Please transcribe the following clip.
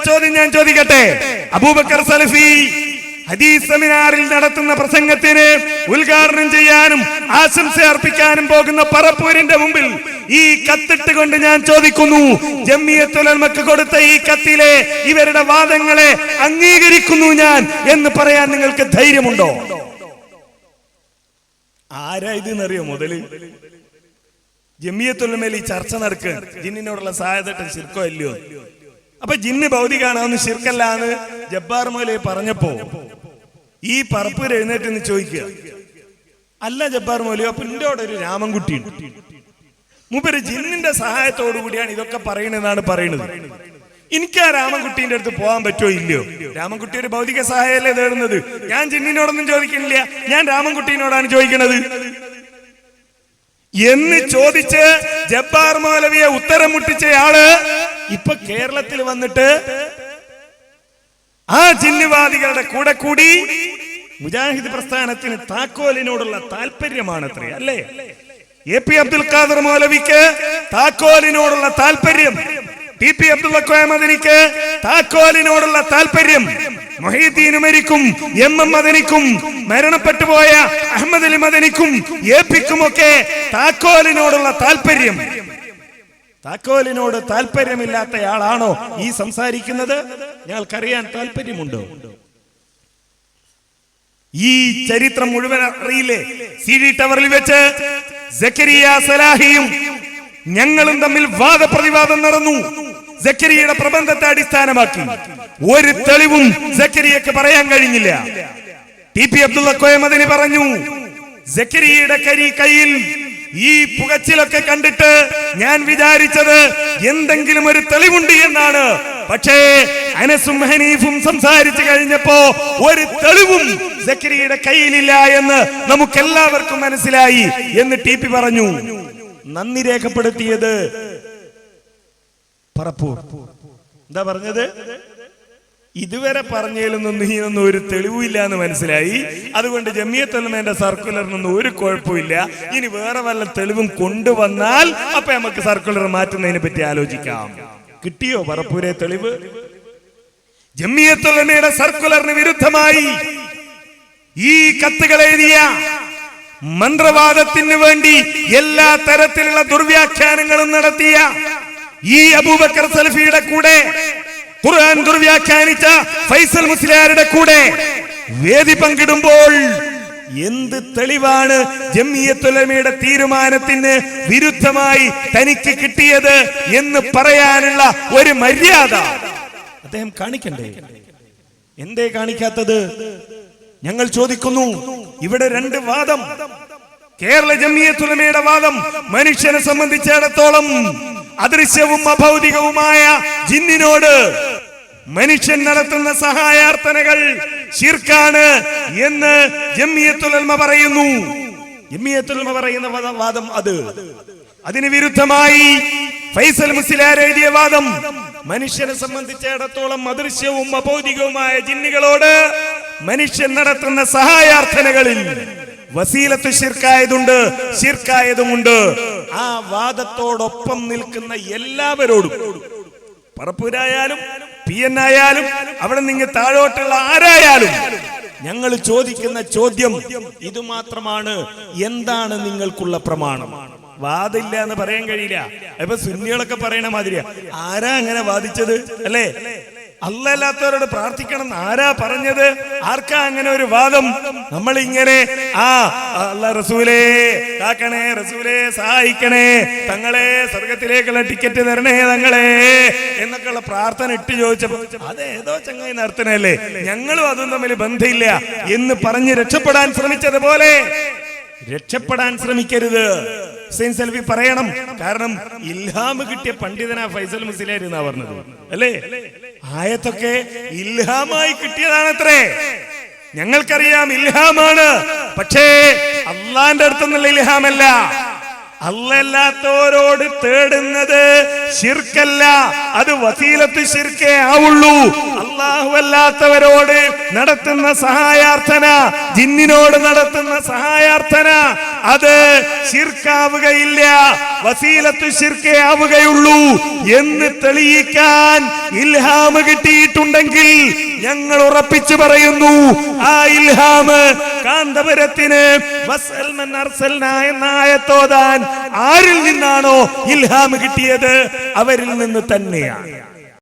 ചോദ്യം ഞാൻ ചോദിക്കട്ടെ. അബൂബക്കർ സലഫി ഹദീസ് സെമിനാറിൽ നടത്തുന്ന പ്രസംഗത്തിന് ഉദ്ഘാടനം ചെയ്യാനും ആശംസ അർപ്പിക്കാനും പോകുന്ന പറപ്പൂരിന്റെ മുമ്പിൽ ഈ കത്തിട്ട് കൊണ്ട് ഞാൻ ചോദിക്കുന്നു, ജംഇയ്യത്തുൽ ഉലമക്ക് കൊടുത്ത ഈ കത്തിലെ ഇവരുടെ വാദങ്ങളെ അംഗീകരിക്കുന്നു ഞാൻ എന്ന് പറയാൻ നിങ്ങൾക്ക് ധൈര്യമുണ്ടോ? ആരാ ഇതെന്നറിയോ? മുതല് ജംഇയ്യത്തുൽ ഉലമയിൽ ഈ ചർച്ച നടക്കുക, ജിന്നിനോടുള്ള സഹായത്തെ ശിർക്കോ ഇല്ലയോ? അപ്പൊ ജിന്ന് ഭൗതികാണെന്ന് ശിർക്കല്ലാന്ന് ജബ്ബാർ മൗലവി പറഞ്ഞപ്പോ ഈ പറപ്പൂര് എഴുന്നേറ്റ് എന്ന് ചോദിക്കുക, അല്ല ജബ്ബാർ മൗലവി, അപ്പൊ എന്റെ അവിടെ ഒരു രാമൻകുട്ടിയുണ്ട്, മൂപ്പര് ജിന്നിന്റെ സഹായത്തോടു കൂടിയാണ് ഇതൊക്കെ പറയണെന്നാണ് പറയുന്നത്. എനിക്ക് ആ രാമൻകുട്ടീന്റെ അടുത്ത് പോകാൻ പറ്റുമോ ഇല്ലയോ? രാമൻകുട്ടി ഒരു ഭൗതിക സഹായമല്ലേ തേടുന്നത്. ഞാൻ ജിന്നിനോടൊന്നും ചോദിക്കുന്നില്ല, ഞാൻ രാമൻകുട്ടീനോടാണ് ചോദിക്കുന്നത് എന്ന് ചോദിച്ച് ജബ്ബാർ മൗലവിയെ ഉത്തരം മുട്ടിച്ചയാള് ഇപ്പൊ കേരളത്തിൽ വന്നിട്ട് ആ ജിന്നുവാദികളുടെ കൂടെ കൂടി മുജാഹിദ് പ്രസ്ഥാനത്തിന് താക്കോലിനോടുള്ള താല്പര്യമാണത്രേ, അല്ലേ? എ പി അബ്ദുൽ ഖാദർ മൗലവിക്ക് താക്കോലിനോടുള്ള താല്പര്യം, ടി പി അബ്ദുള്ള കോയ മദനിക്ക് താക്കോലിനോടുള്ള താല്പര്യം, മുഹീദ്ദീൻ ഉമരിക്കും എം എം മദനിക്കും മരണപ്പെട്ടുപോയ അഹമ്മദ് അലി മദനിക്കും എ പിക്കുമൊക്കെ താക്കോലിനോടുള്ള താല്പര്യം. താക്കോലിനോട് താല്പര്യമില്ലാത്തയാളാണോ ഈ സംസാരിക്കുന്നത്? ഞങ്ങൾക്കറിയാൻ താല്പര്യമുണ്ടോ? ഈ ചരിത്രം മുഴുവൻ അറിയില്ലേ? CD ടവറിൽ വെച്ച് സക്കരിയ സലാഹിയും ഞങ്ങളും തമ്മിൽ വാദപ്രതിവാദം നടന്നു. സക്കരിയയുടെ പ്രബന്ധത്തെ അടിസ്ഥാനമാക്കി ഒരു തെളിവും സക്കരിയക്ക് പറയാൻ കഴിഞ്ഞില്ല. ടി പി അബ്ദുള്ള കോയ മദനി പറഞ്ഞു, സക്കരിയയുടെ കയ്യിൽ ഈ പുകച്ചിലൊക്കെ കണ്ടിട്ട് ഞാൻ വിചാരിച്ചത് എന്തെങ്കിലും ഒരു തെളിവുണ്ട് എന്നാണ്. പക്ഷേ അനസും ഹനീഫും സംസാരിച്ചു കഴിഞ്ഞപ്പോ ഒരു തെളിവും സക്കരിയയുടെ കയ്യിലില്ല എന്ന് നമുക്കെല്ലാവർക്കും മനസ്സിലായി എന്ന് ടി പി പറഞ്ഞു. നന്ദി രേഖപ്പെടുത്തിയത് പറപ്പൂർ. എന്താ പറഞ്ഞത്? ഇതുവരെ പറഞ്ഞതിലൊന്നും ഒരു തെളിവില്ല എന്ന് മനസ്സിലായി. അതുകൊണ്ട് ജംഇയ്യത്തുൽ ഉലമയുടെ സർക്കുലറിനൊന്നും ഒരു കുഴപ്പമില്ല. ഇനി വേറെ വല്ല തെളിവും കൊണ്ടുവന്നാൽ അപ്പൊ നമുക്ക് സർക്കുലർ മാറ്റുന്നതിനെ പറ്റി ആലോചിക്കാം. കിട്ടിയോ പറപ്പൂരെ തെളിവ്? ജംഇയ്യത്തുൽ ഉലമയുടെ സർക്കുലറിന് വിരുദ്ധമായി ഈ കത്തുകൾ എഴുതിയ, മന്ത്രവാദത്തിന് വേണ്ടി എല്ലാ തരത്തിലുള്ള ദുർവ്യാഖ്യാനങ്ങളും നടത്തിയ ഈ അബൂബക്കർ സലഫിയുടെ കൂടെ ഖുർആൻ ദുർവ്യാഖ്യാനിച്ച ഫൈസൽ മുസ്ലിയാരുടെ കൂടെ വേദി പങ്കിടുമ്പോൾ എന്ത് തെളിവാണ് ജംഇയ്യത്തുൽ ഉലമയുടെ തീരുമാനത്തിന് വിരുദ്ധമായി തനിക്ക് കിട്ടിയത് എന്ന് പറയാനുള്ള ഒരു മര്യാദ അദ്ദേഹം കാണിക്കണ്ടേ? എന്തേ കാണിക്കാത്തത്? ഞങ്ങൾ ചോദിക്കുന്നു. ഇവിടെ രണ്ട് വാദം. കേരള ജംഇയ്യത്തുൽ ഉലമയുടെ വാദം മനുഷ്യനെ സംബന്ധിച്ചിടത്തോളം അദൃശ്യവും അഭൗതികവുമായ ജിന്നിനോട് മനുഷ്യൻ നടത്തുന്ന സഹായാർത്ഥനകൾ ശിർക്കാണ് എന്ന് ജംഇയ്യത്തുൽ ഉലമ പറയുന്നു. ജംഇയ്യത്തുൽ ഉലമ പറയുന്ന വാദം അതിന് വിരുദ്ധമായി ഫൈസൽ മുസ്ലിയാർ എഴുതിയ വാദം മനുഷ്യനെ സംബന്ധിച്ചിടത്തോളം അദൃശ്യവും അഭൗതികവുമായ ജിന്നുകളോട് മനുഷ്യൻ നടത്തുന്ന സഹായാർത്ഥനകളിൽ വസീലത്ത് ശിർക്കായതുണ്ട്, ശിർക്കായതുമുണ്ട്. ആ വാദത്തോടൊപ്പം നിൽക്കുന്ന എല്ലാവരോടും, പറപ്പൂരായാലും PN ആയാലും അവിടെ നിങ്ങൾ താഴോട്ടുള്ള ആരായാലും ഞങ്ങൾ ചോദിക്കുന്ന ചോദ്യം ഇത് മാത്രമാണ്: എന്താണ് നിങ്ങൾക്കുള്ള പ്രമാണം? വാദില്ല എന്ന് പറയാൻ കഴിയില്ല. ഇപ്പൊ സുന്നികളൊക്കെ പറയണ മാതിരിയാ. ആരാ അങ്ങനെ വാദിച്ചത്? അല്ലേ? അല്ലാത്തവരോട് പ്രാർത്ഥിക്കണം ആരാ പറഞ്ഞത്? ആർക്കാ അങ്ങനെ ഒരു വാദം? നമ്മൾ ഇങ്ങനെ അല്ലാ റസൂലേ കാക്കണേ, റസൂലേ സഹായിക്കണേ, തങ്ങളെ സ്വർഗത്തിലേക്കുള്ള ടിക്കറ്റ് തരണേ തങ്ങളെ എന്നൊക്കെയുള്ള പ്രാർത്ഥന ഇട്ട് ചോദിച്ചപ്പോ അതേതോ ചങ്ങായി നടത്തണല്ലേ, ഞങ്ങളും അതും തമ്മിൽ ബന്ധമില്ല എന്ന് പറഞ്ഞ് രക്ഷപ്പെടാൻ ശ്രമിച്ചതുപോലെ രക്ഷപ്പെടാൻ ശ്രമിക്കരുത്. ഹുസൈൻ സലഫി പറയണം. കാരണം ഇൽഹാം കിട്ടിയ പണ്ഡിതനാ ഫൈസൽ മുസ്ലിയാർ എന്നാ പറഞ്ഞത്, അല്ലേ? ആയത്തൊക്കെ ഇൽഹാമായി കിട്ടിയതാണത്രേ. ഞങ്ങൾക്കറിയാം ഇൽഹാമാണ്. പക്ഷേ അള്ളാന്റെ അടുത്തുനിന്നുള്ള ഇൽഹാമല്ല. അല്ലാത്തവരോട് തേടുന്നത് ശിർക്കല്ല, അത് വസീലത്ത് ശിർക്കേ ആവുള്ളൂ. അല്ലാഹു അല്ലാത്തവരോട് നടത്തുന്ന സഹായാർത്ഥന, ജിന്നിനോട് നടത്തുന്ന സഹായാർത്ഥന, അത് ശിർക്കാവുകയില്ല, വസീലത്ത് ശിർക്കേ ആവുകയുള്ളൂ എന്ന് തെളിയിക്കാൻ ഇൽഹാം കിട്ടിയിട്ടുണ്ടെങ്കിൽ ഞങ്ങൾ ഉറപ്പിച്ചു പറയുന്നു, ആ ഇൽഹാം കാന്തപുരത്തിന് എന്ന ആയത്തോതാൻ ആരിൽ നിന്നാണോ ഇൽഹാം കിട്ടിയത് അവരിൽ നിന്ന് തന്നെയാണ്.